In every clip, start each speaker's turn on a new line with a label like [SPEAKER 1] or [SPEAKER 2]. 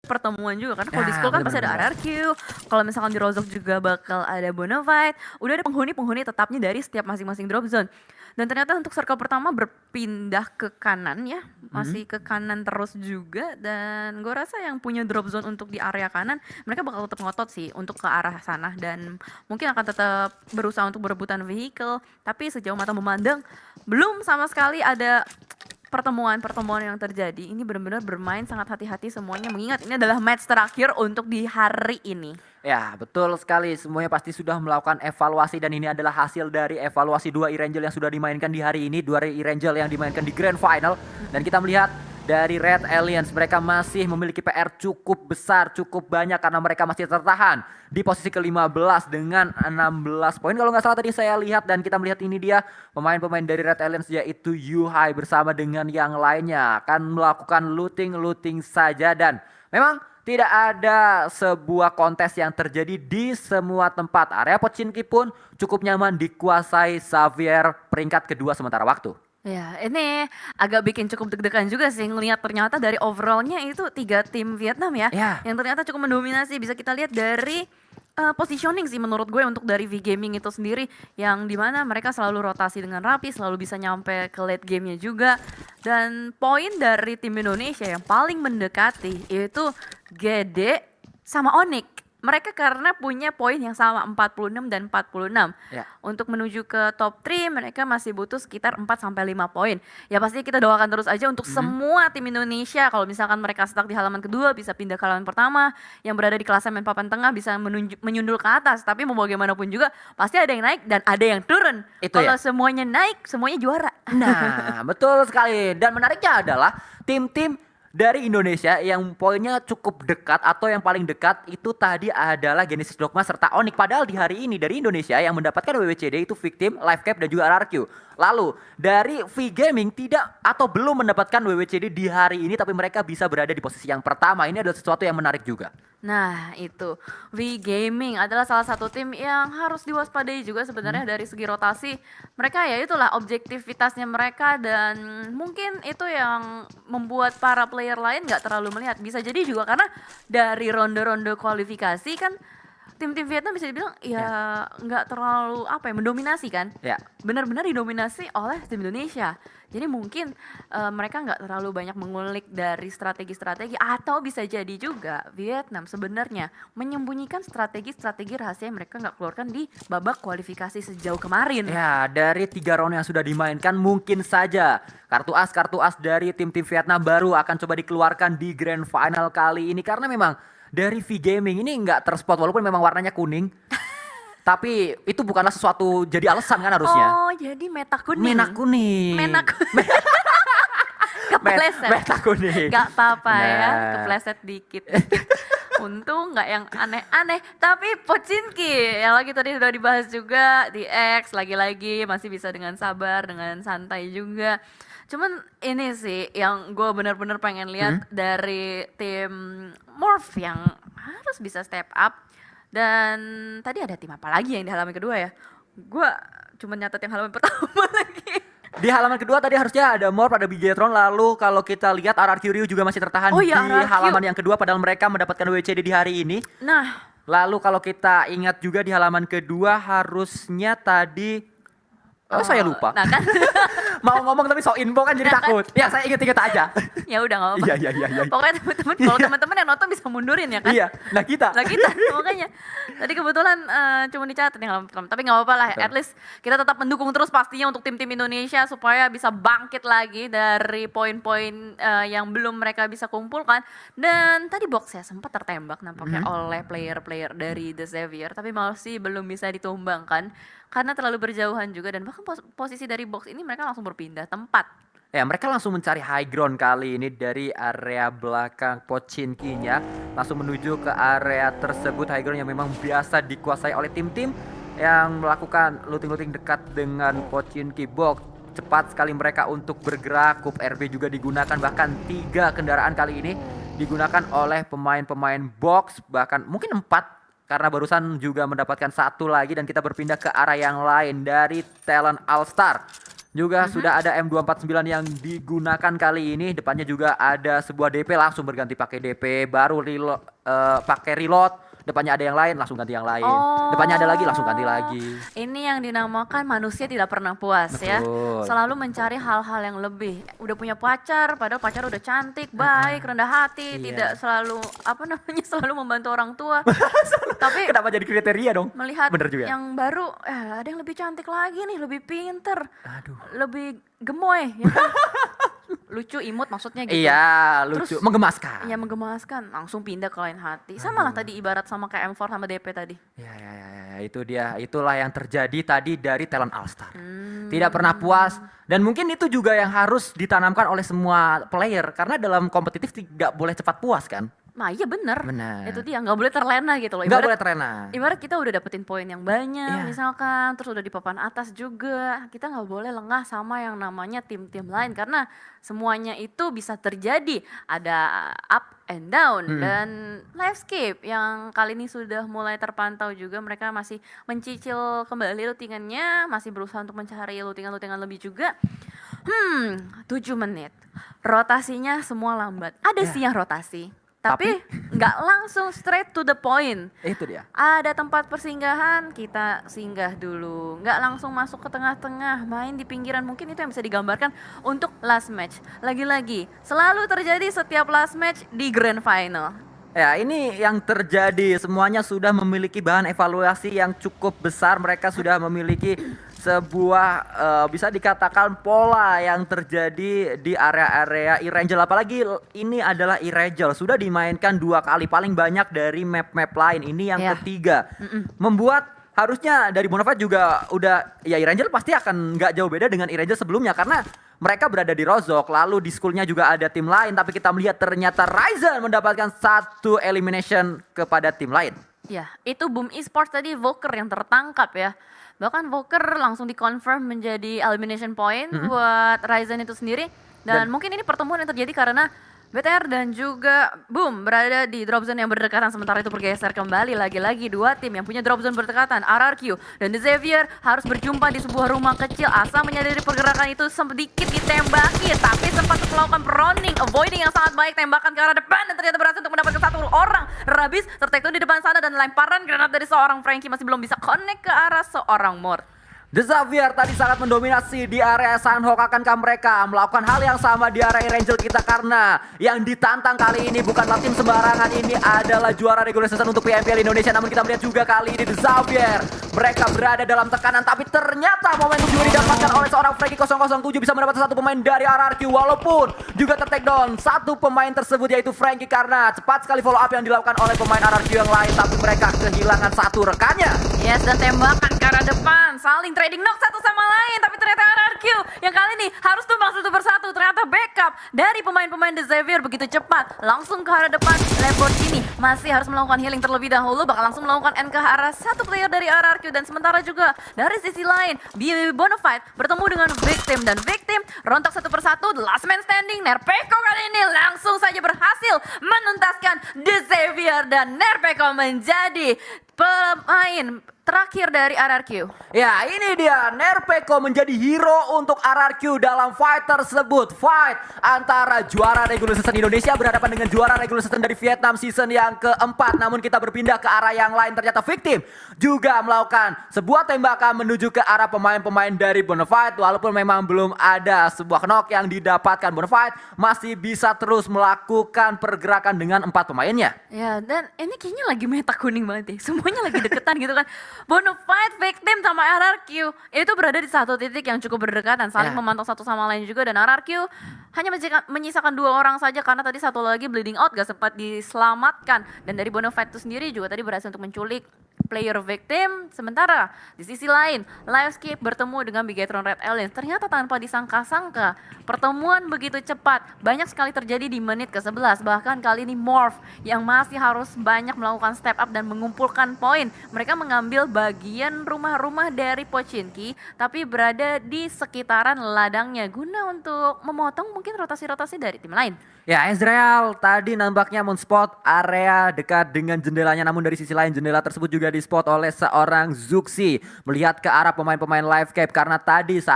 [SPEAKER 1] pertemuan juga karena kalau di
[SPEAKER 2] Ya,
[SPEAKER 1] school kan
[SPEAKER 2] bener
[SPEAKER 1] pasti
[SPEAKER 2] bener
[SPEAKER 1] ada
[SPEAKER 2] bener.
[SPEAKER 1] RRQ, kalau misalkan di Rozok juga bakal ada Bonafide, udah ada penghuni-penghuni tetapnya dari setiap masing-masing drop zone. Dan ternyata untuk circle pertama berpindah ke kanan ya, masih ke kanan terus juga dan gue rasa yang punya drop zone untuk di area kanan, mereka bakal tetap ngotot sih untuk ke arah sana dan mungkin akan tetap berusaha untuk berebutan vehicle, tapi sejauh mata memandang belum sama sekali ada pertemuan-pertemuan yang terjadi. Ini benar-benar bermain sangat hati-hati semuanya mengingat ini adalah match terakhir untuk di hari ini.
[SPEAKER 2] Ya, betul sekali. Semuanya pasti sudah melakukan evaluasi dan ini adalah hasil dari evaluasi dua E-Ranger yang sudah dimainkan di hari ini. Dua E-Ranger yang dimainkan di Grand Final. Dan kita melihat dari Red Aliens, mereka masih memiliki PR cukup besar, cukup banyak karena mereka masih tertahan di posisi ke-15 dengan 16 poin. Kalau nggak salah tadi saya lihat dan kita melihat ini dia pemain-pemain dari Red Aliens yaitu Yuhai bersama dengan yang lainnya akan melakukan looting saja dan memang tidak ada sebuah kontes yang terjadi di semua tempat. Area Pochinki pun cukup nyaman dikuasai Xavier peringkat kedua sementara waktu.
[SPEAKER 1] Ya, ini agak bikin cukup deg-degan juga sih ngelihat ternyata dari overallnya itu 3 tim Vietnam ya,
[SPEAKER 2] Ya.
[SPEAKER 1] yang ternyata cukup mendominasi. Bisa kita lihat dari positioning sih menurut gue untuk dari V-Gaming itu sendiri, yang dimana mereka selalu rotasi dengan rapi, selalu bisa nyampe ke late gamenya juga. Dan poin dari tim Indonesia yang paling mendekati itu Gede sama Onyx. Mereka karena punya poin yang sama 46 dan 46.
[SPEAKER 2] Ya.
[SPEAKER 1] Untuk menuju ke top 3 mereka masih butuh sekitar 4 sampai 5 poin. Ya pasti kita doakan terus aja untuk semua tim Indonesia kalau misalkan mereka stuck di halaman kedua bisa pindah ke halaman pertama, yang berada di klasemen papan tengah bisa menyundul ke atas. Tapi mau bagaimanapun juga pasti ada yang naik dan ada yang turun.
[SPEAKER 2] Itu
[SPEAKER 1] Kalau
[SPEAKER 2] ya.
[SPEAKER 1] semuanya naik, semuanya juara.
[SPEAKER 2] Nah, betul sekali. Dan menariknya adalah tim-tim dari Indonesia yang poinnya cukup dekat atau yang paling dekat itu tadi adalah Genesis Dogma serta Onyx. Padahal di hari ini dari Indonesia yang mendapatkan WWCD itu Victim, Livecap dan juga RRQ. Lalu dari V-Gaming tidak atau belum mendapatkan WWCD di hari ini tapi mereka bisa berada di posisi yang pertama. Ini adalah sesuatu yang menarik juga.
[SPEAKER 1] Nah itu, V-Gaming adalah salah satu tim yang harus diwaspadai juga sebenarnya dari segi rotasi. Mereka ya itulah objektivitasnya mereka dan mungkin itu yang membuat para player lain gak terlalu melihat. Bisa jadi juga karena dari ronde-ronde kualifikasi kan tim-tim Vietnam bisa dibilang ya nggak terlalu apa ya mendominasi kan,
[SPEAKER 2] Ya.
[SPEAKER 1] benar-benar didominasi oleh tim Indonesia. Jadi mungkin mereka nggak terlalu banyak mengulik dari strategi-strategi atau bisa jadi juga Vietnam sebenarnya menyembunyikan strategi-strategi rahasia yang mereka nggak keluarkan di babak kualifikasi sejauh kemarin.
[SPEAKER 2] Ya, dari 3 round yang sudah dimainkan mungkin saja kartu as dari tim-tim Vietnam baru akan coba dikeluarkan di Grand Final kali ini karena memang dari V-Gaming ini nggak terspot walaupun memang warnanya kuning. Tapi itu bukanlah sesuatu jadi alasan kan harusnya.
[SPEAKER 1] Oh jadi meta kuning.
[SPEAKER 2] Mena kuning.
[SPEAKER 1] Mena kuning. Kepleset.
[SPEAKER 2] Meta kuning.
[SPEAKER 1] Gak apa-apa ya,
[SPEAKER 2] Nah.
[SPEAKER 1] kepleset dikit. Untung nggak yang aneh-aneh. Tapi Pochinki yang lagi tadi sudah dibahas juga di X, lagi-lagi masih bisa dengan sabar, dengan santai juga. Cuman ini sih yang gue benar-benar pengen lihat dari tim Morph yang harus bisa step up. Dan tadi ada tim apa lagi yang di halaman kedua ya? Gue cuma nyatet yang halaman pertama lagi.
[SPEAKER 2] Di halaman kedua tadi harusnya ada Morph, ada Bigetron. Lalu kalau kita lihat RRQ Ryu juga masih tertahan
[SPEAKER 1] Oh iya,
[SPEAKER 2] di
[SPEAKER 1] RRQ.
[SPEAKER 2] halaman yang kedua padahal mereka mendapatkan WCD di hari ini.
[SPEAKER 1] Nah,
[SPEAKER 2] Lalu kalau kita ingat juga di halaman kedua harusnya tadi saya lupa.
[SPEAKER 1] Nah kan
[SPEAKER 2] Mau ngomong tapi so info kan jadi
[SPEAKER 1] Nah, kan.
[SPEAKER 2] takut. Ya saya inget-inget aja.
[SPEAKER 1] ya udah nggak apa-apa.
[SPEAKER 2] Iya.
[SPEAKER 1] Pokoknya teman-teman kalau teman-teman yang nonton bisa mundurin ya kan?
[SPEAKER 2] Iya. Nah kita.
[SPEAKER 1] Nah kita makanya tadi kebetulan cuma dicatat nih halaman pertama, tapi nggak apa-apa lah.
[SPEAKER 2] Betul.
[SPEAKER 1] At least kita tetap mendukung terus pastinya untuk tim-tim Indonesia supaya bisa bangkit lagi dari poin-poin yang belum mereka bisa kumpulkan. Dan tadi box ya sempat tertembak nampaknya oleh player-player dari The Xavier, tapi masih belum bisa ditumbangkan karena terlalu berjauhan juga dan bahkan posisi dari box ini mereka langsung berpindah tempat.
[SPEAKER 2] Ya mereka langsung mencari high ground kali ini dari area belakang Pochinkinya. Langsung menuju ke area tersebut high ground yang memang biasa dikuasai oleh tim-tim yang melakukan looting-looting dekat dengan Pochinki box. Cepat sekali mereka untuk bergerak. Kup RB juga digunakan, bahkan 3 kendaraan kali ini digunakan oleh pemain-pemain box, bahkan mungkin 4 karena barusan juga mendapatkan 1 lagi dan kita berpindah ke arah yang lain dari Talent All Star. Juga sudah ada M249 yang digunakan kali ini. Depannya juga ada sebuah DP, langsung berganti pakai DP. Baru reload, pakai reload. Depannya ada yang lain, langsung ganti yang lain. Depannya ada lagi, langsung ganti lagi.
[SPEAKER 1] Ini yang dinamakan manusia tidak pernah puas ya.
[SPEAKER 2] Betul.
[SPEAKER 1] Selalu mencari hal-hal yang lebih. Udah punya pacar, padahal pacar udah cantik, baik, rendah hati,
[SPEAKER 2] Iya.
[SPEAKER 1] tidak selalu selalu membantu orang tua. Tapi
[SPEAKER 2] Kenapa jadi kriteria dong?
[SPEAKER 1] melihat
[SPEAKER 2] Bener juga.
[SPEAKER 1] yang baru, ada yang lebih cantik lagi nih, lebih pinter,
[SPEAKER 2] Aduh.
[SPEAKER 1] lebih gemoy, ya kan? Lucu, imut maksudnya gitu.
[SPEAKER 2] Iya, lucu,
[SPEAKER 1] Terus,
[SPEAKER 2] menggemaskan.
[SPEAKER 1] Ya menggemaskan, langsung pindah ke lain hati. Sama lah tadi ibarat sama kayak M4 sama DP tadi.
[SPEAKER 2] Ya, itu dia. Itulah yang terjadi tadi dari Talon All Star. Tidak pernah puas, dan mungkin itu juga yang harus ditanamkan oleh semua player, karena dalam kompetitif tidak boleh cepat puas kan?
[SPEAKER 1] Nah iya bener,
[SPEAKER 2] Benar.
[SPEAKER 1] itu dia nggak boleh terlena gitu loh.
[SPEAKER 2] Nggak boleh terlena.
[SPEAKER 1] Ibarat kita udah dapetin poin yang banyak
[SPEAKER 2] Iya.
[SPEAKER 1] misalkan, terus udah di papan atas juga, kita nggak boleh lengah sama yang namanya tim-tim lain karena semuanya itu bisa terjadi, ada up and down dan Livescape yang kali ini sudah mulai terpantau juga, mereka masih mencicil kembali lootingannya, masih berusaha untuk mencari lootingan-lootingan lebih juga. 7 menit, rotasinya semua lambat, ada
[SPEAKER 2] Ya.
[SPEAKER 1] sih yang rotasi. Tapi nggak langsung straight to the point.
[SPEAKER 2] Itu dia.
[SPEAKER 1] Ada tempat persinggahan, kita singgah dulu. Nggak langsung masuk ke tengah-tengah, main di pinggiran. Mungkin itu yang bisa digambarkan untuk last match. Lagi-lagi, selalu terjadi setiap last match di grand final.
[SPEAKER 2] Ya, ini yang terjadi, semuanya sudah memiliki bahan evaluasi yang cukup besar. Mereka sudah memiliki sebuah bisa dikatakan pola yang terjadi di area-area Irangel. Apalagi ini adalah Irangel, sudah dimainkan 2 kali, paling banyak dari map-map lain. Ini yang
[SPEAKER 1] Ya.
[SPEAKER 2] ketiga. Membuat harusnya dari Bonafide juga udah, ya Irangel pasti akan nggak jauh beda dengan Irangel sebelumnya, karena mereka berada di Rozok, lalu di schoolnya juga ada tim lain, tapi kita melihat ternyata Ryzen mendapatkan 1 elimination kepada tim lain.
[SPEAKER 1] Ya, itu Boom Esports tadi Voker yang tertangkap ya. Bahkan Voker langsung dikonfirm menjadi elimination point buat Ryzen itu sendiri. Dan mungkin ini pertemuan yang terjadi karena BTR dan juga Boom berada di drop zone yang berdekatan, sementara itu bergeser kembali lagi-lagi 2 tim yang punya drop zone berdekatan, RRQ dan The Xavier harus berjumpa di sebuah rumah kecil. Asa menyadari pergerakan itu sedikit ditembaki, tapi sempat melakukan proning, avoiding yang sangat baik, tembakan ke arah depan dan ternyata berhasil untuk mendapatkan 1 orang. Rabis tertekun di depan sana dan lemparan granat dari seorang Frankie masih belum bisa connect ke arah seorang Mort.
[SPEAKER 2] The Xavier tadi sangat mendominasi di area Sunhawk. Akankah mereka melakukan hal yang sama di area Irangel kita? Karena yang ditantang kali ini bukanlah tim sembarangan, ini adalah juara regular season untuk PMPL Indonesia. Namun kita melihat juga kali ini The Xavier, mereka berada dalam tekanan, tapi ternyata momentum juga didapatkan oleh seorang Frankie 007 bisa mendapatkan 1 pemain dari RRQ, walaupun juga ter-take down 1 pemain tersebut yaitu Frankie karena cepat sekali follow up yang dilakukan oleh pemain RRQ yang lain, tapi mereka kehilangan 1 rekannya.
[SPEAKER 1] Yes, dan tembakan ke arah depan, saling trading knock satu sama lain, tapi ternyata RRQ yang kali ini harus tumbang 1 persatu. Ternyata backup dari pemain-pemain The Xavier begitu cepat, langsung ke arah depan. Lamborghini masih harus melakukan healing terlebih dahulu, bakal langsung melakukan N ke arah 1 player dari RRQ. Dan sementara juga dari sisi lain, BBB Bonafide bertemu dengan Victim, dan Victim rontok 1 persatu, the last man standing. Nerpeko kali ini langsung saja berhasil menuntaskan The Xavier, dan Nerpeko menjadi pemain terakhir dari RRQ.
[SPEAKER 2] Ya, ini dia Nerpeko menjadi hero untuk RRQ dalam fight tersebut. Fight antara juara regular season Indonesia berhadapan dengan juara regular season dari Vietnam season yang keempat. Namun kita berpindah ke arah yang lain, ternyata Victim juga melakukan sebuah tembakan menuju ke arah pemain-pemain dari Bonafide. Walaupun memang belum ada sebuah knock yang didapatkan, Bonafide masih bisa terus melakukan pergerakan dengan 4 pemainnya.
[SPEAKER 1] Ya, dan ini kayaknya lagi meta kuning banget ya. Semuanya lagi deketan gitu kan. Bonafide, Victim sama RRQ itu berada di satu titik yang cukup berdekatan, saling
[SPEAKER 2] Ya.
[SPEAKER 1] memantau satu sama lain juga, dan RRQ hanya menyisakan 2 orang saja karena tadi satu lagi bleeding out gak sempat diselamatkan. Dan dari Bonafide itu sendiri juga tadi berhasil untuk menculik player Victim. Sementara di sisi lain, Livescape bertemu dengan Bigetron Red Aliens. Ternyata tanpa disangka-sangka, pertemuan begitu cepat, banyak sekali terjadi di menit ke-11. Bahkan kali ini Morph yang masih harus banyak melakukan step up dan mengumpulkan poin. Mereka mengambil bagian rumah-rumah dari Pochinki, tapi berada di sekitaran ladangnya guna untuk memotong mungkin rotasi-rotasi dari tim lain.
[SPEAKER 2] Ya, Ezreal tadi nampaknya men-spot area dekat dengan jendelanya, namun dari sisi lain jendela tersebut juga di-spot oleh seorang Zuxi melihat ke arah pemain-pemain Livescape, karena tadi 1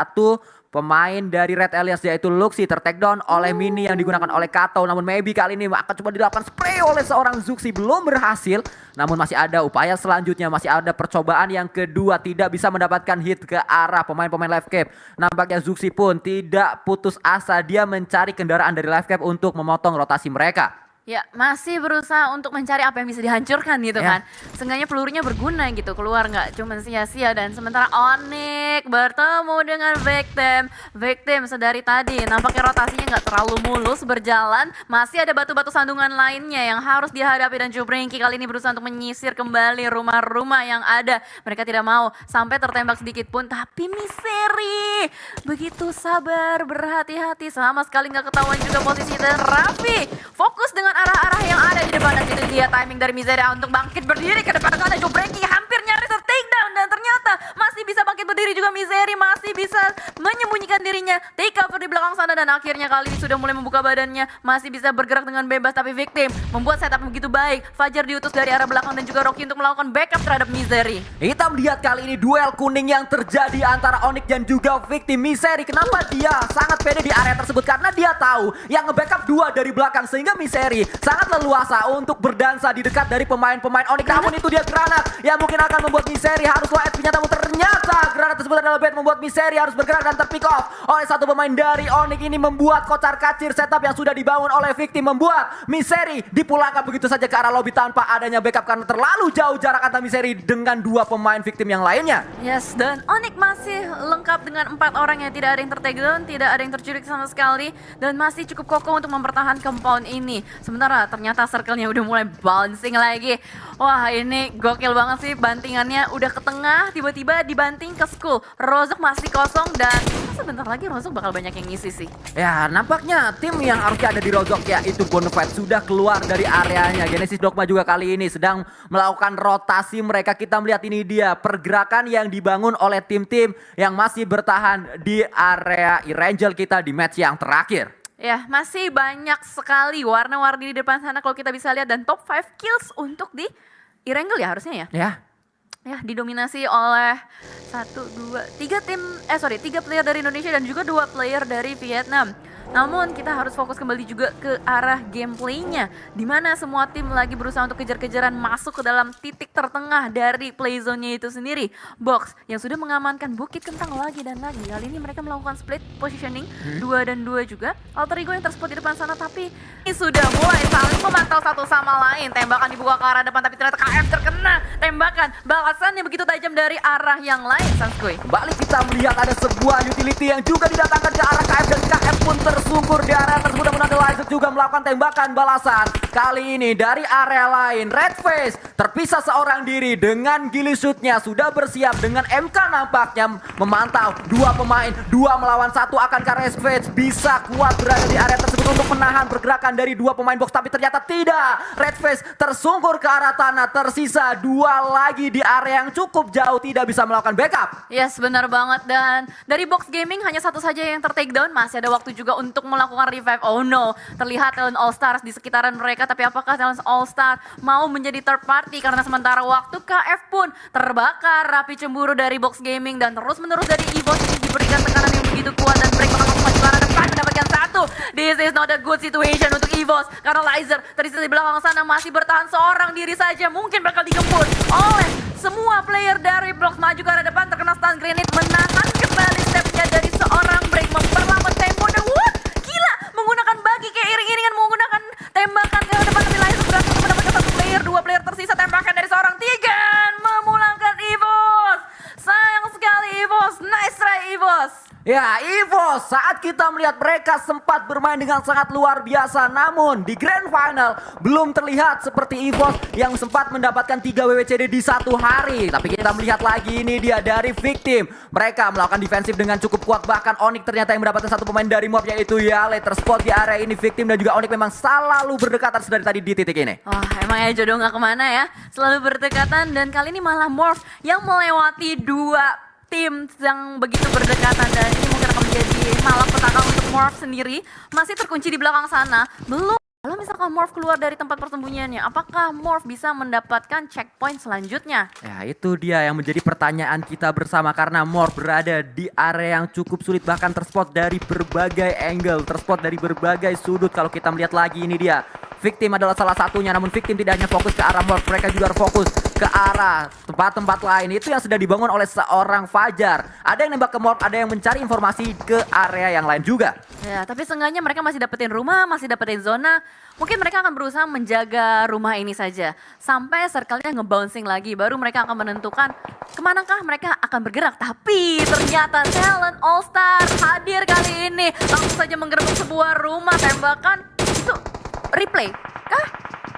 [SPEAKER 2] pemain dari Red Alliance yaitu Luxi ter-take down oleh Mini yang digunakan oleh Kato. Namun maybe kali ini akan coba dilakukan spray oleh seorang Zuxi, belum berhasil. Namun masih ada upaya selanjutnya, masih ada percobaan yang kedua, tidak bisa mendapatkan hit ke arah pemain-pemain Live Cap. Nampaknya Zuxi pun tidak putus asa, dia mencari kendaraan dari Live Cap untuk memotong rotasi mereka.
[SPEAKER 1] Ya, masih berusaha untuk mencari apa yang bisa dihancurkan gitu kan. Seenggaknya pelurunya berguna gitu, keluar nggak cuma sia-sia. Dan sementara Onyx bertemu dengan Victim. Victim sedari tadi nampaknya rotasinya nggak terlalu mulus berjalan. Masih ada batu-batu sandungan lainnya yang harus dihadapi dan Jubrinki kali ini berusaha untuk menyisir kembali rumah-rumah yang ada. Mereka tidak mau sampai tertembak sedikit pun, tapi Misery begitu sabar, berhati-hati, sama sekali nggak ketahuan juga posisi. Dan Raffi fokus dengan arah-arah yang ada di depan, dan itu dia timing dari Misery untuk bangkit berdiri ke depan sana. Jubrinki hampir nyaris takedown dan ternyata masih bisa bangkit berdiri juga. Misery masih bisa menyembunyikan dirinya, take cover di belakang sana, dan akhirnya kali ini sudah mulai membuka badannya, masih bisa bergerak dengan bebas. Tapi Victim membuat setup begitu baik. Fajar diutus dari arah belakang dan juga Rocky untuk melakukan backup terhadap Misery.
[SPEAKER 2] Kita melihat kali ini duel kuning yang terjadi antara Onyx dan juga Victim. Misery kenapa dia sangat pede di area tersebut, karena dia tahu yang nge-backup dua dari belakang, sehingga Misery sangat leluasa untuk berdansa di dekat dari pemain-pemain Onyx. Namun itu dia granat yang mungkin akan membuat Misery harus low HP-nya, namun ternyata granat tersebut adalah bait membuat Misery harus bergerak dan terpick off oleh satu pemain dari Onyx. Ini membuat kocar-kacir setup yang sudah dibangun oleh Victim, membuat Misery dipulangkan begitu saja ke arah lobby tanpa adanya backup karena terlalu jauh jarak antara Misery dengan dua pemain Victim yang lainnya.
[SPEAKER 1] Yes, dan Onyx masih lengkap dengan 4 orang yang tidak ada yang ter-take down, tidak ada yang terculik sama sekali, dan masih cukup kokoh untuk mempertahankan compound ini. Sementara ternyata circle-nya udah mulai bouncing lagi. Wah, ini gokil banget sih, bantingannya udah ke tengah, tiba-tiba dibanting ke Skull. Rozok masih kosong, dan sebentar lagi Rozok bakal banyak yang ngisi sih.
[SPEAKER 2] Ya, nampaknya tim yang harusnya ada di Rozok yaitu Bonafide sudah keluar dari areanya. Genesis Dogma juga kali ini sedang melakukan rotasi mereka. Kita melihat ini dia pergerakan yang dibangun oleh tim-tim yang masih bertahan di area Erangel kita di match yang terakhir.
[SPEAKER 1] Ya, masih banyak sekali warna-warni di depan sana kalau kita bisa lihat, dan top 5 kills untuk di Erangel ya harusnya ya. Ya, didominasi oleh 3 player dari Indonesia dan juga 2 player dari Vietnam. Namun kita harus fokus kembali juga ke arah gameplaynya, di mana semua tim lagi berusaha untuk kejar-kejaran masuk ke dalam titik tertengah dari playzone-nya itu sendiri. Box yang sudah mengamankan Bukit Kentang lagi dan lagi. Kali ini mereka melakukan split positioning 2 dan 2 juga. Alter Ego yang terspot di depan sana, tapi ini sudah mulai saling memantau satu sama lain. Tembakan dibuka ke arah depan, tapi ternyata KF terkena tembakan. Balasannya begitu tajam dari arah yang lain, Sanskui.
[SPEAKER 2] Kembali kita melihat ada sebuah utility yang juga didatangkan ke arah KF, dan KF pun tersungkur di area tersebut. Namun ada Lizard juga melakukan tembakan balasan. Kali ini dari area lain, Redface terpisah seorang diri dengan ghillie suit-nya, sudah bersiap dengan MK nampaknya memantau dua pemain, 2 melawan 1. Akankah Redface bisa kuat berada di area tersebut untuk menahan pergerakan dari 2 pemain box? Tapi ternyata tidak. Redface tersungkur ke arah tanah, tersisa 2 lagi di area yang cukup jauh, tidak bisa melakukan backup.
[SPEAKER 1] Yes, benar banget. Dan dari Box Gaming hanya satu saja yang ter-take down. Masih ada waktu juga untuk melakukan revive. Oh no, terlihat Talent All Stars di sekitaran mereka. Tapi apakah Talent All Star mau menjadi third party? Karena sementara waktu KF pun terbakar. Rapi cemburu dari Box Gaming dan terus-menerus dari EVOS ini diberikan tekanan yang begitu kuat. Dan break bakal langsung maju ke arah depan mendapatkan 1. This is not a good situation untuk EVOS. Karena Lizer tersisa di belakang sana masih bertahan seorang diri saja. Mungkin bakal digempur oleh semua player dari Blocks. Maju ke arah depan, terkena stun grenade, menahan kembali stepnya dari seorang break, memperlambat tempo. Dan gila, menggunakan bagi kayak iring-iringan, menggunakan tembakan ke depan. Tapi Lizer berhasil mendapatkan 1 player, 2 player tersisa. Tembakan dari seorang Tigan memulangkan EVOS. Sayang sekali EVOS, nice try EVOS.
[SPEAKER 2] Ya, EVOS saat kita melihat mereka sempat bermain dengan sangat luar biasa, namun di Grand Final belum terlihat seperti EVOS yang sempat mendapatkan 3 WWCD di satu hari. Tapi kita melihat lagi ini dia dari Victim. Mereka melakukan defensif dengan cukup kuat, bahkan Onyx ternyata yang mendapatkan 1 pemain dari mob yaitu Yale terspot di area ini. Victim dan juga Onyx memang selalu berdekatan dari tadi di titik ini.
[SPEAKER 1] Wah, emang ya jodoh gak kemana ya, selalu berdekatan. Dan kali ini malah Morph yang melewati 2 tim yang begitu berdekatan, dan ini mungkin akan menjadi malapetaka untuk Morph sendiri. Masih terkunci di belakang sana, belum Kalau misalkan Morph keluar dari tempat persembunyiannya, apakah Morph bisa mendapatkan checkpoint selanjutnya?
[SPEAKER 2] Ya itu dia yang menjadi pertanyaan kita bersama karena Morph berada di area yang cukup sulit bahkan terspot dari berbagai angle, terspot dari berbagai sudut. Kalau kita melihat lagi ini dia, Victim adalah salah satunya, namun Victim tidak hanya fokus ke arah Morph, mereka juga fokus ke arah tempat-tempat lain. Itu yang sudah dibangun oleh seorang Fajar. Ada yang nembak ke Morph, ada yang mencari informasi ke area yang lain juga.
[SPEAKER 1] Ya, tapi seenggaknya mereka masih dapetin rumah, masih dapetin zona. Mungkin mereka akan berusaha menjaga rumah ini saja. Sampai circle-nya ngebouncing lagi, baru mereka akan menentukan kemanakah mereka akan bergerak. Tapi ternyata talent All-Star hadir kali ini. Langsung saja menggerebek sebuah rumah, tembakan. Itu replay kah?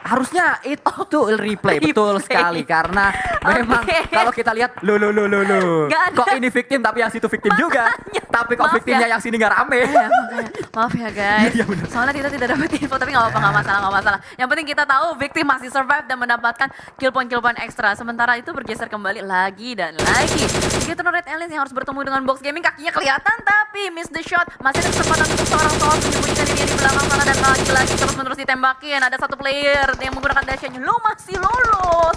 [SPEAKER 2] Harusnya itu replay, betul sekali karena memang kalau kita lihat lo
[SPEAKER 1] Nggak ada.
[SPEAKER 2] kok ini victim tapi yang situ victim juga, tapi kok
[SPEAKER 1] Maaf
[SPEAKER 2] victimnya
[SPEAKER 1] ya.
[SPEAKER 2] yang sini nggak rame.
[SPEAKER 1] Ya, makanya. Maaf ya guys,
[SPEAKER 2] Iya, benar.
[SPEAKER 1] soalnya kita tidak dapat info, tapi nggak apa-apa, nggak masalah. Yang penting kita tahu victim masih survive dan mendapatkan kill point ekstra. Sementara itu bergeser kembali lagi dan lagi. Begitu Red Aliens yang harus bertemu dengan Box Gaming, kakinya kelihatan tapi miss the shot. Masih ada kesempatan untuk seorang menyembunyikan diri di belakang sana dan lagi-lagi terus-menerus ditembakin. Ada satu player yang menggunakan dashnya, lo masih lolos.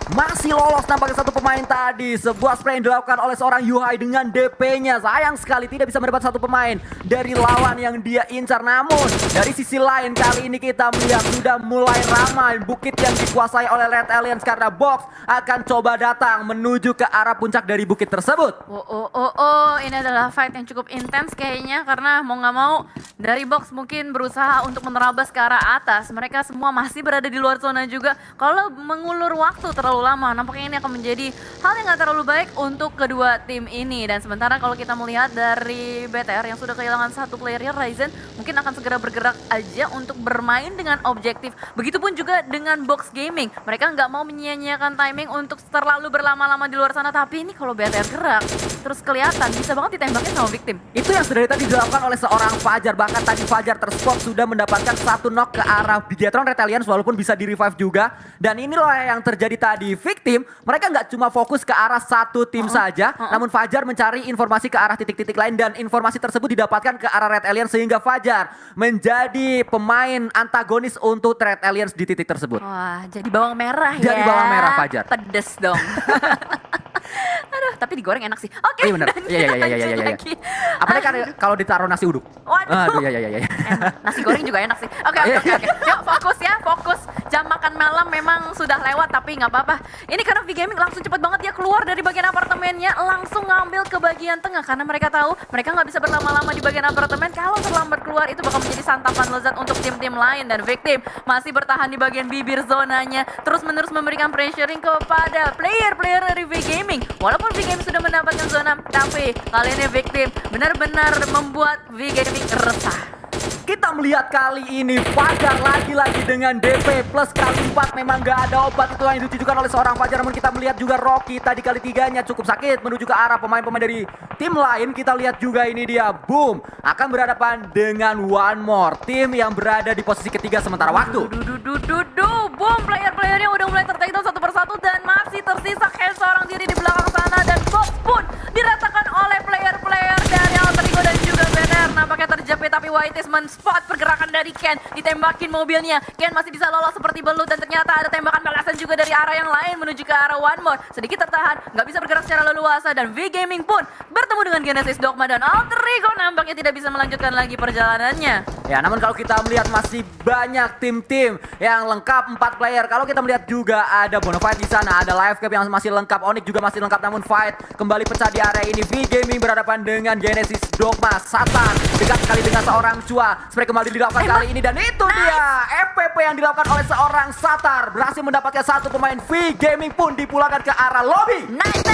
[SPEAKER 2] Masih lolos nampaknya satu pemain tadi. Sebuah spray yang dilakukan oleh seorang Yuhai dengan DP-nya. Sayang sekali tidak bisa mendapat satu pemain dari lawan yang dia incar. Namun dari sisi lain kali ini kita melihat sudah mulai ramai bukit yang dikuasai oleh Red Aliens karena Box akan coba datang menuju ke arah puncak dari bukit tersebut.
[SPEAKER 1] Ini adalah fight yang cukup intens kayaknya karena mau nggak mau dari Box mungkin berusaha untuk menerabas ke arah atas. Mereka semua masih berada di luar zona juga. Kalau mengulur waktu terlalu lama, nampaknya ini akan menjadi hal yang gak terlalu baik untuk kedua tim ini. Dan sementara kalau kita melihat dari BTR yang sudah kehilangan satu playernya, Ryzen mungkin akan segera bergerak aja untuk bermain dengan objektif. Begitupun juga dengan Box Gaming, mereka nggak mau menyia-nyiakan timing untuk terlalu berlama-lama di luar sana. Tapi ini kalau BTR gerak terus kelihatan bisa banget ditembakin sama victim.
[SPEAKER 2] Itu yang sudah tadi dilakukan oleh seorang Fajar. Bahkan tadi Fajar terspot sudah mendapatkan satu knock ke arah Bigetron Red Aliens walaupun bisa di revive juga. Dan inilah yang terjadi tadi. Victim, mereka nggak cuma fokus ke arah satu tim saja, namun Fajar mencari informasi ke arah titik-titik lain dan informasi tersebut didapatkan ke arah Red Aliens sehingga Fajar menjadi pemain antagonis untuk Red Aliens di titik tersebut.
[SPEAKER 1] Wah, jadi bawang merah ya.
[SPEAKER 2] Jadi bawang merah, Fajar.
[SPEAKER 1] Pedes dong. Aduh, tapi digoreng enak sih. Oke,
[SPEAKER 2] Iya benar.
[SPEAKER 1] dan
[SPEAKER 2] Iya
[SPEAKER 1] kita
[SPEAKER 2] iya
[SPEAKER 1] lanjut
[SPEAKER 2] iya.
[SPEAKER 1] lagi.
[SPEAKER 2] Apalagi kalau ditaruh nasi uduk.
[SPEAKER 1] Waduh.
[SPEAKER 2] Aduh iya.
[SPEAKER 1] Enak. Nasi goreng juga enak sih. Oke. Yuk fokus ya, fokus. Jam makan malam memang sudah lewat tapi nggak apa-apa. Ini karena V-Gaming langsung cepet banget dia keluar dari bagian apartemennya, langsung ngambil ke bagian tengah karena mereka tahu mereka nggak bisa berlama-lama di bagian apartemen. Kalau terlambat keluar itu bakal menjadi santapan lezat untuk tim-tim lain. Dan Victim masih bertahan di bagian bibir zonanya, terus-menerus memberikan pressuring kepada player-player dari V-Gaming. Walaupun V-Gaming sudah mendapatkan zona, tapi kali ini Victim benar-benar membuat V-Gaming resah.
[SPEAKER 2] Kita melihat kali ini Fajar lagi-lagi dengan DP plus kali 4 memang gak ada obat itu yang ditujukan oleh seorang Fajar. Namun kita melihat juga Rocky tadi kali 3-nya cukup sakit menuju ke arah pemain-pemain dari tim lain. Kita lihat juga ini dia Boom akan berhadapan dengan One More, tim yang berada di posisi ketiga sementara waktu.
[SPEAKER 1] Boom, player-playernya udah mulai tertarik satu persatu dan masih tersisa kayak seorang diri di belakang sana. Dan Box pun diratakan oleh player-player dari Alter Ego dan juga BTR. Nampaknya terjepit tapi Whiteys men-spot pergerakan dari Ken, ditembakin mobilnya. Ken masih bisa lolos seperti belut dan ternyata ada tembakan balasan juga dari arah yang lain menuju ke arah One More. Sedikit tertahan, nggak bisa bergerak secara leluasa dan V-Gaming pun bertemu dengan Genesis Dogma dan Alter Ego nampaknya tidak bisa melanjutkan lagi perjalanannya.
[SPEAKER 2] Ya namun kalau kita melihat masih banyak tim-tim yang lengkap 4 player. Kalau kita melihat juga ada Bonafide di sana, ada Live Cap yang masih lengkap, Onyx juga masih lengkap, namun Fight kembali pecah di area ini. V-Gaming berhadapan dengan Genesis Dogma. Satan dekat sekali dengan seorang Chua. Spray kembali dilakukan kali ini dan itu dia FPP yang dilakukan oleh seorang Satar berhasil mendapatkan satu pemain. V-Gaming pun dipulangkan ke arah lobby.
[SPEAKER 1] Nice.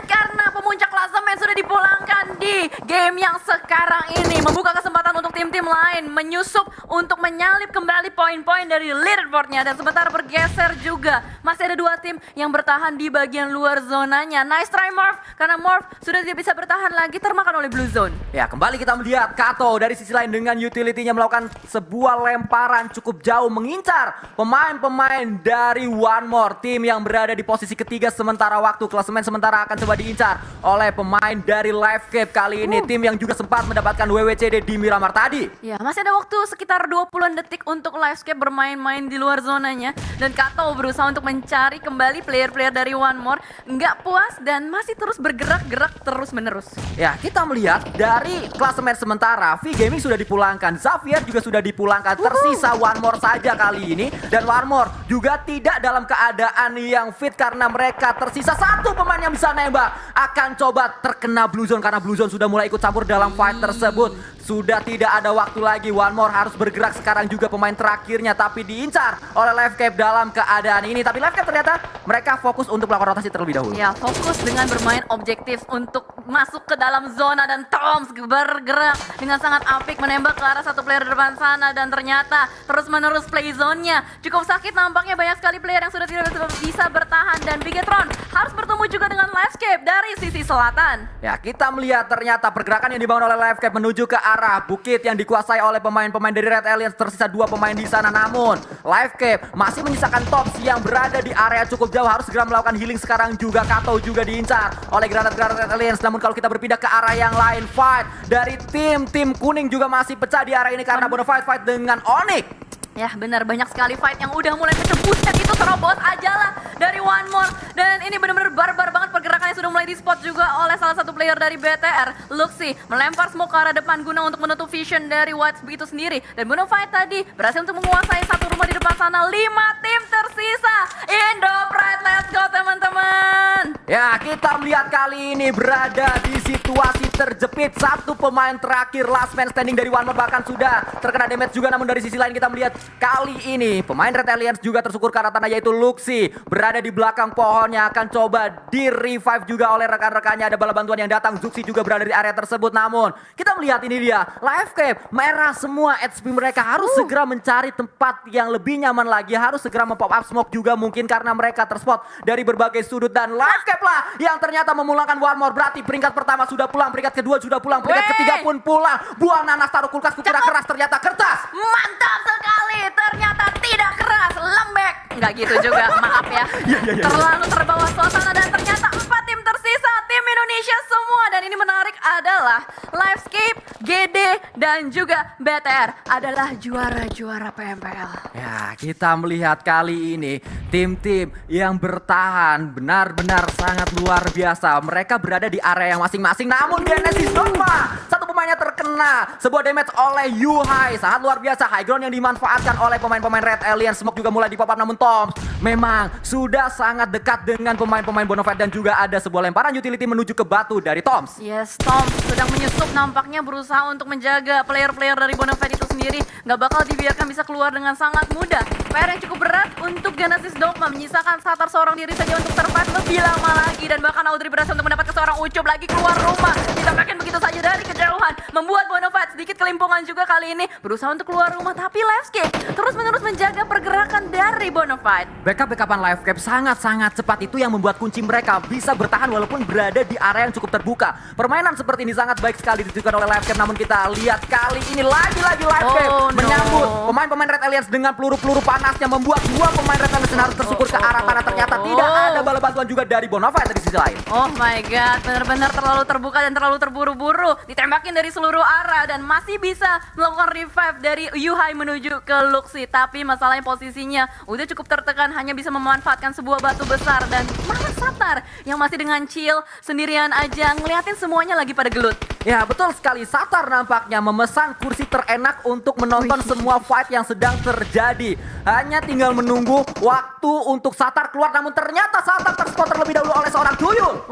[SPEAKER 1] Karena pemuncak klasemen sudah dipulangkan di game yang sekarang ini, membuka kesempatan untuk tim-tim lain menyusup untuk menyalip kembali poin-poin dari leaderboardnya. Dan sementara bergeser juga masih ada 2 tim yang bertahan di bagian luar zonanya. Nice try Morph, karena Morph sudah tidak bisa bertahan lagi, termakan oleh Blue Zone.
[SPEAKER 2] Ya kembali kita melihat Kato dari sisi lain dengan utility-nya melakukan sebuah lemparan cukup jauh mengincar pemain-pemain dari One More, tim yang berada di posisi ketiga sementara waktu. Klasemen sementara akan coba diincar oleh pemain pemain dari Livecap kali ini, tim yang juga sempat mendapatkan WWCD di Miramar tadi.
[SPEAKER 1] Ya, masih ada waktu sekitar 20-an detik untuk Livescape bermain-main di luar zonanya. Dan Kato berusaha untuk mencari kembali player-player dari One More. Nggak puas dan masih terus bergerak-gerak terus-menerus.
[SPEAKER 2] Ya, kita melihat dari klasemen sementara, V-Gaming sudah dipulangkan, Xavier juga sudah dipulangkan, tersisa One More saja kali ini. Dan One More juga tidak dalam keadaan yang fit karena mereka tersisa satu pemain yang bisa nembak. Akan coba terkena Blue Zone karena Blue Zone sudah mulai ikut campur dalam fight tersebut. Sudah tidak ada waktu lagi, One More harus bergerak sekarang juga pemain terakhirnya, tapi diincar oleh Livecap dalam keadaan ini. Tapi Livecap ternyata mereka fokus untuk melakukan rotasi terlebih dahulu.
[SPEAKER 1] Ya, fokus dengan bermain objektif untuk masuk ke dalam zona dan Toms bergerak dengan sangat apik menembak ke arah satu player di depan sana dan ternyata terus-menerus play zone-nya. Cukup sakit nampaknya, banyak sekali player yang sudah tidak bisa bertahan dan Bigetron harus bertemu juga dengan Livescape dari sisi selatan.
[SPEAKER 2] Ya, kita melihat ternyata pergerakan yang dibangun oleh Livecap menuju ke arah bukit yang dikuasai oleh pemain-pemain dari Red Aliens. Tersisa 2 pemain di sana, namun Livecap masih menyisakan Tops yang berada di area cukup jauh, harus segera melakukan healing sekarang juga. Kato juga diincar oleh granat-granat Red Aliens. Namun kalau kita berpindah ke arah yang lain, fight dari tim kuning juga masih pecah di area ini karena Bonafide fight dengan Onyx.
[SPEAKER 1] Ya benar, banyak sekali fight yang udah mulai pecah. Buset, itu terobos aja lah dari One More. Dan ini benar-benar barbar banget pergerakannya, sudah mulai di spot juga oleh salah satu player dari BTR. Luxy melempar smoke ke arah depan guna untuk menutup vision dari White begitu sendiri. Dan Bonafide tadi berhasil untuk menguasai satu rumah di depan sana. 5 tim tersisa. Indo Pride, let's go teman-teman.
[SPEAKER 2] Ya, kita melihat kali ini berada di situasi terjepit. Satu pemain terakhir, last man standing dari One More bahkan sudah terkena damage juga. Namun dari sisi lain kita melihat kali ini pemain Red Aliens juga tersukur ke arah tanah, yaitu Luxy berada di belakang pohonnya, akan coba di revive juga oleh rekan-rekannya. Ada bala bantuan yang datang, Zuxi juga berada di area tersebut. Namun kita melihat ini dia Livecap merah semua HP mereka, harus segera mencari tempat yang lebih nyaman lagi, harus segera mempop up smoke juga mungkin karena mereka terspot dari berbagai sudut. Dan Livecap lah yang ternyata memulangkan One More. Berarti peringkat pertama sudah pulang, peringkat kedua sudah pulang, peringkat ketiga pun pulang. Buang nanas, taruh kulkas, kucira keras, ternyata kertas.
[SPEAKER 1] Mantap sekali, ternyata tidak keras, lembek. Nggak gitu juga, maaf ya. Terlalu terbawa suasana dan ternyata 4 tim tersisa, tim Indonesia semua. Dan ini menarik adalah Livescape, GD, dan juga BTR adalah juara-juara PMPL.
[SPEAKER 2] Ya, kita melihat kali ini tim-tim yang bertahan benar-benar sangat luar biasa. Mereka berada di area yang masing-masing, namun Genesis Dogma satu pemainnya terkena sebuah damage oleh Yuhai. Sangat luar biasa, high ground yang dimanfaatkan oleh pemain-pemain Red Alien. Smoke juga mulai dipop up, namun Toms memang sudah sangat dekat dengan pemain-pemain Bonafide. Dan juga ada sebuah lemparan utility menuju ke batu dari Toms.
[SPEAKER 1] Yes, Toms sedang menyusup, nampaknya berusaha untuk menjaga player-player dari Bonafide itu sendiri. Nggak bakal dibiarkan bisa keluar dengan sangat mudah. PR yang cukup berat untuk Genesis Dogma, menyisakan Satar seorang diri saja untuk survive lebih lama lagi. Dan bahkan Audrey berhasil untuk mendapatkan seorang Ucup lagi keluar rumah. Ditampakin begitu saja dari kejauhan, membuat Bonafide sedikit kelimpungan juga kali ini. Berusaha untuk keluar rumah, tapi Livescape terus-menerus menjaga pergerakan dari Bonafide.
[SPEAKER 2] Backup-backupan Livecap sangat-sangat cepat, itu yang membuat kunci mereka bisa bertahan walaupun berada di area yang cukup terbuka. Permainan seperti ini sangat baik sekali ditunjukkan oleh Livecap. Namun kita lihat kali ini lagi-lagi Livecap menyambut pemain-pemain Red Aliens dengan peluru-peluru panasnya, membuat 2 pemain Red Aliens harus tersukur ke arah tanah. Ternyata tidak ada bala bantuan juga dari Bonafide dari sisi lain.
[SPEAKER 1] Oh my god, benar-benar terlalu terbuka dan terlalu terburu-buru. Ditembakin dari seluruh arah dan masih bisa melakukan revive dari Yuhai menuju ke Luxy. Tapi masalahnya posisinya udah cukup tertekan, hanya bisa memanfaatkan sebuah batu besar. Dan malah Satar yang masih dengan chill sendirian aja ngeliatin semuanya lagi pada gelut.
[SPEAKER 2] Ya, betul sekali, Satar nampaknya memesan kursi terenak untuk menonton semua fight yang sedang terjadi. Hanya tinggal menunggu waktu untuk Satar keluar, namun ternyata Satar terspot terlebih dahulu oleh seorang tuyul.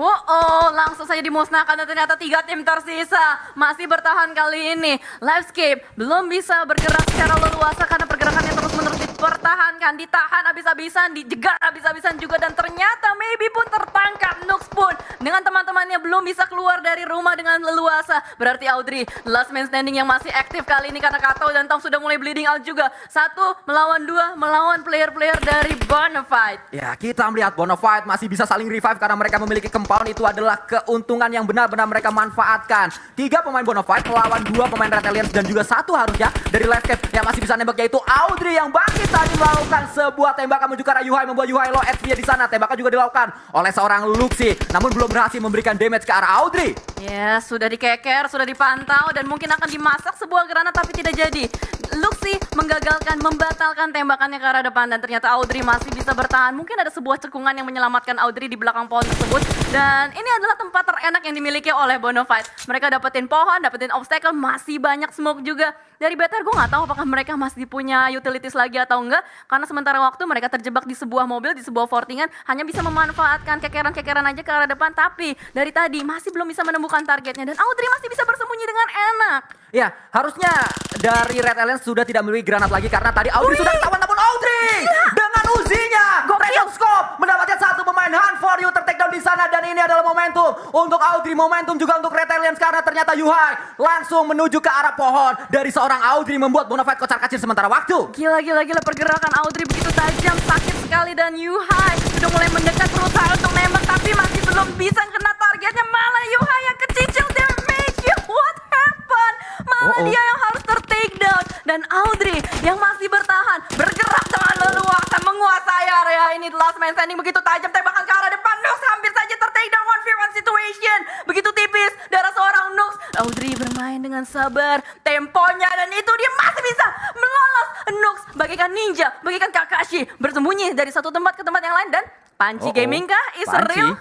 [SPEAKER 1] Langsung saja dimusnahkan dan ternyata 3 tim tersisa masih bertahan kali ini. Livescape belum bisa bergerak secara leluasa karena pergerakannya terus-menerus dipertahankan, ditahan habis-habisan, dijegat habis-habisan juga. Dan ternyata Maybe pun tertangkap, Nux pun dengan teman-temannya belum bisa keluar dari rumah dengan leluasa. Berarti Audrey last man standing yang masih aktif kali ini karena Kato dan Tom sudah mulai bleeding out juga. 1 melawan 2 melawan player-player dari Bonafide.
[SPEAKER 2] Ya, kita melihat Bonafide masih bisa saling revive karena mereka memiliki compound. Itu adalah keuntungan yang benar-benar mereka manfaatkan. 3 pemain Bonafide melawan 2 pemain Red Aliens dan juga 1 harusnya dari Livecap yang masih bisa nembak, yaitu Audrey yang bangkit tadi melakukan sebuah tembakan menuju ke arah Yuhai, membuat Yuhai low HP di sana. Tembakan juga dilakukan oleh seorang Luxi, namun belum berhasil memberikan damage ke arah Audrey.
[SPEAKER 1] Ya, sudah dikeker, sudah dipantau, dan mungkin akan dimasak sebuah granat tapi tidak jadi. Luxi menggagalkan, membatalkan tembakannya ke arah depan, dan ternyata Audrey masih bisa bertahan. Mungkin ada sebuah cekungan yang menyelamatkan Audrey di belakang pohon tersebut. Dan ini adalah tempat terenak yang dimiliki oleh Bonafide. Mereka dapetin pohon, dapetin obstacle, masih banyak smoke juga. Dari BTR gue nggak tahu apakah mereka masih punya utilities lagi atau enggak, karena sementara waktu mereka terjebak di sebuah mobil, di sebuah fortingan, hanya bisa memanfaatkan kekeran-kekeran aja ke arah depan, tapi dari tadi masih belum bisa menemukan targetnya, dan Audrey masih bisa bersembunyi dengan enak.
[SPEAKER 2] Ya, harusnya dari Red Alliance sudah tidak memiliki granat lagi karena tadi Audrey sudah ketahuan, namun Audrey dengan uzinya Red Scope mendapatkan satu pemain Hunt for You tertake down di sana, dan ini adalah momentum untuk Audrey, momentum juga untuk Red Alliance karena ternyata Yuhai langsung menuju ke arah pohon dari seorang Audrey, membuat Bonafide kocar-kacir sementara waktu.
[SPEAKER 1] Gila pergerakan Audrey begitu tajam, sakit sekali, dan Yuhai sudah mulai mendekat, berusaha untuk nembak tapi masih belum bisa kena targetnya, malah Yuhai yang kecicil damage. What happened? Malah dia yang harus ter-take down, dan Audrey yang masih bertahan, bergerak dengan leluasa, menguasai area ini. Last man standing begitu tajam, tembakan ke arah depan, Nux hampir saja ter-take down, 1v1 situation. Begitu tipis darah seorang Nux. Audrey bermain dengan sabar, temponya, dan itu dia masih bisa melolos. Nux bagaikan ninja, bagaikan Kakashi, bersembunyi dari satu tempat ke tempat yang lain, dan Panci Gaming kah? Is real?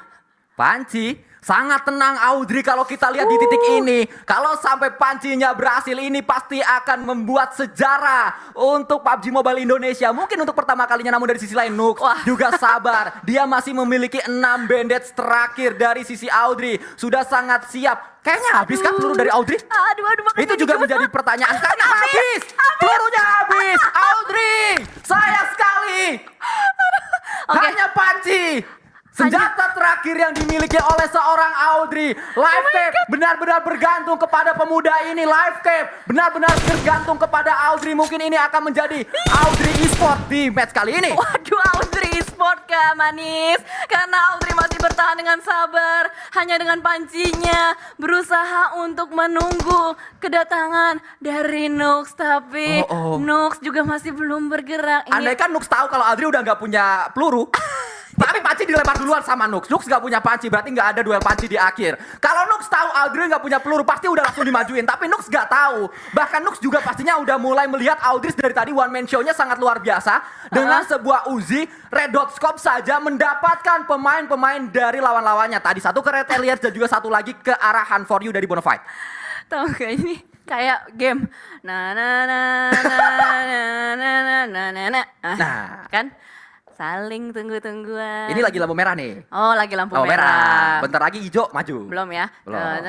[SPEAKER 2] Panci sangat tenang Audrey kalau kita lihat di titik ini. Kalau sampai pancinya berhasil, ini pasti akan membuat sejarah untuk PUBG Mobile Indonesia. Mungkin untuk pertama kalinya, namun dari sisi lain Nux juga sabar. Dia masih memiliki 6 bandage terakhir dari sisi Audrey. Sudah sangat siap. Kayaknya habis kan peluru dari Audrey? Itu juga menjadi pertanyaan. Karena habis. Pelurunya habis. Audrey, sayang sekali. Hanya panci. Senjata terakhir yang dimiliki oleh seorang Audrey. Live Tape benar-benar bergantung kepada pemuda ini. Live Tape benar-benar bergantung kepada Audrey. Mungkin ini akan menjadi Audrey Esport di match kali ini.
[SPEAKER 1] Waduh, Audrey Esport kah manis? Karena Audrey masih bertahan dengan sabar, hanya dengan pancinya berusaha untuk menunggu kedatangan dari Nux. Tapi Nux juga masih belum bergerak.
[SPEAKER 2] Andai kan Nux tahu kalau Audrey udah nggak punya peluru, tapi panci dilempar duluan sama Nux. Nux gak punya panci, berarti gak ada duel panci di akhir. Kalau Nux tahu Audrey gak punya peluru, pasti udah langsung dimajuin. Tapi Nux gak tahu. Bahkan Nux juga pastinya udah mulai melihat Audrey dari tadi one man show-nya sangat luar biasa. Dengan sebuah Uzi, Red Dot Scope saja mendapatkan pemain-pemain dari lawan-lawannya. Tadi satu ke Red Alliance dan juga satu lagi ke arah Hunt for You dari Bonafide.
[SPEAKER 1] Tahu gak ini? Kayak game. Nah. Kan? Saling tunggu-tungguan.
[SPEAKER 2] Ini lagi lampu merah nih.
[SPEAKER 1] Oh, lagi lampu merah.
[SPEAKER 2] Bentar lagi hijau maju.
[SPEAKER 1] Belum ya?
[SPEAKER 2] Belum.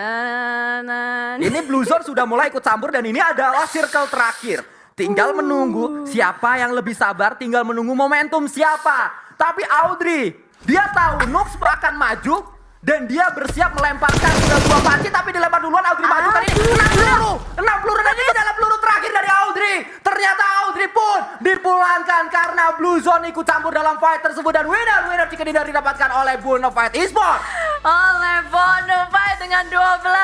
[SPEAKER 2] Ini Blue Zone sudah mulai ikut campur, dan ini adalah circle terakhir. Tinggal menunggu siapa yang lebih sabar, tinggal menunggu momentum siapa. Tapi Audrey, dia tahu Nux akan maju, dan dia bersiap melemparkan sebuah panci, tapi dilempar duluan. Audrey maju kali ini. 6 peluru, dan ini adalah peluru terakhir dari Audrey. Ternyata Audrey pun dipulangkan karena Blue Zone ikut campur dalam fight tersebut, dan winner chicken dinner didapatkan oleh Bonafide Esport.
[SPEAKER 1] Oleh Bonafide dengan 12.